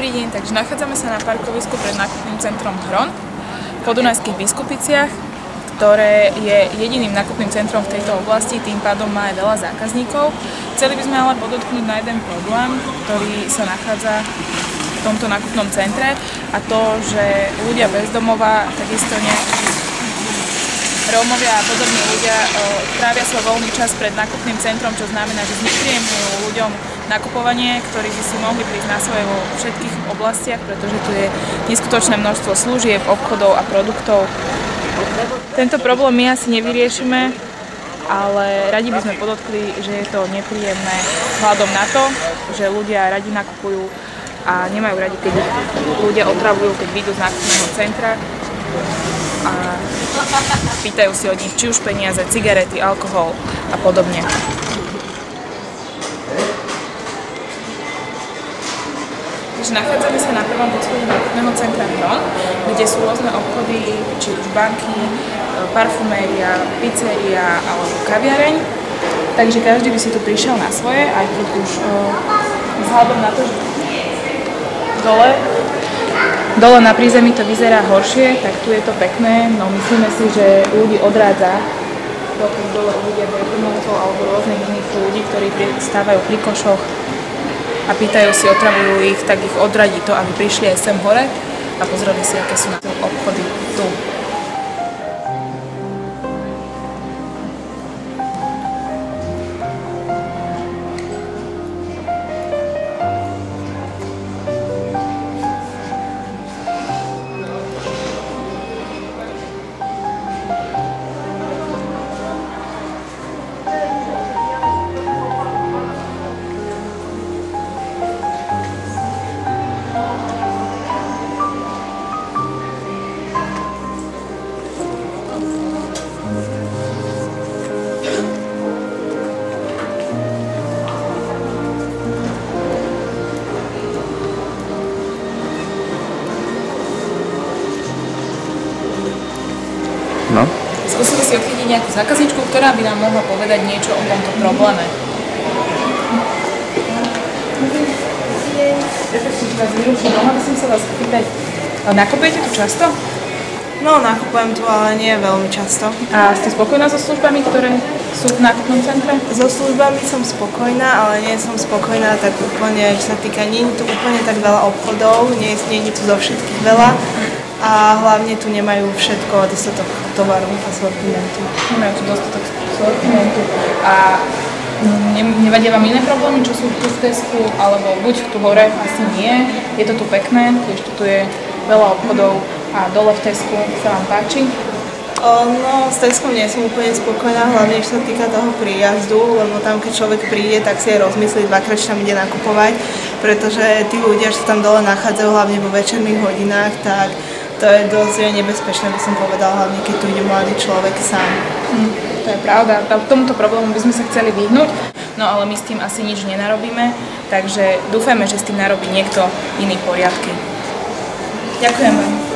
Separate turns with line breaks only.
Dobrý deň, takže nachádzame sa na parkovisku pred nákupným centrom Hron v Podunajských Biskupiciach, ktoré je jediným nákupným centrom v tejto oblasti, tým pádom má aj veľa zákazníkov. Chceli by sme ale podotknúť na jeden problém, ktorý sa nachádza v tomto nákupnom centre, a to, že ľudia bez domova, takisto nejakí Rómovia a podobní ľudia trávia svoj voľný čas pred nákupným centrom, čo znamená, že znepríjemňujú ľuďom nakupovanie, ktorí by si mohli prísť na svoje vo všetkých oblastiach, pretože tu je neskutočné množstvo služieb, obchodov a produktov. Tento problém my asi nevyriešime, ale radi by sme podotkli, že je to nepríjemné vzhľadom na to, že ľudia radi nakupujú a nemajú radi, keď ľudia otravujú, keď vyjdú z nákupného centra a pýtajú si od nich či už peniaze, cigarety, alkohol a podobne. Nachádzame sa na prvom poschodí nákupného centra Hron, kde sú rôzne obchody, či už banky, parfuméria, pizzeria alebo kaviareň. Takže každý by si tu prišiel na svoje, aj keď už vzhľadom na to, že dole na prízemí to vyzerá horšie, tak tu je to pekné, no myslíme si, že ľudí odrádza, dokiaľ dole uvidia bezdomovcov alebo rôznych iných ľudí, ktorí stávajú pri košoch a pýtajú si, otravujú ich, tak ich odradí to, aby prišli aj sem hore a pozreli si, aké sú na to obchody tu.
No.
Skúsili si obchytiť nejakú zákazničku, ktorá by nám mohla povedať niečo o tomto probléme. Mohla by som sa vás pýtať, nakupujete tu často?
No, nakupujem tu, ale nie veľmi často.
A ste spokojná so službami, ktoré sú v nákupnom centre?
So službami som spokojná, ale nie som spokojná tak úplne, čo sa týka, nie je tu úplne tak veľa obchodov, nie je tu zo všetkých veľa. A hlavne tu nemajú všetko, dostatok tovaru a sortimentu.
Nemajú tu dostatok sortimentu. A nevadia vám iné problémy, čo sú tu v Tesku, alebo buď tu hore, asi nie. Je to tu pekné, ešte tu je veľa obchodov a dole v Tesku sa vám páči?
No, s Teskom nie som úplne spokojná, hlavne čo sa týka toho príjazdu, lebo tam keď človek príde, tak si aj rozmyslí dvakrát, či tam ide nakupovať, pretože tí ľudia, čo tam dole nachádzajú, hlavne vo večerných hodinách, tak to je dosť nebezpečné, by som povedala, hlavne keď tu ide mladý človek sám.
To je pravda, tomuto problému by sme sa chceli vyhnúť, no ale my s tým asi nič nenarobíme, takže dúfajme, že s tým narobí niekto iný poriadky. Ďakujem vám.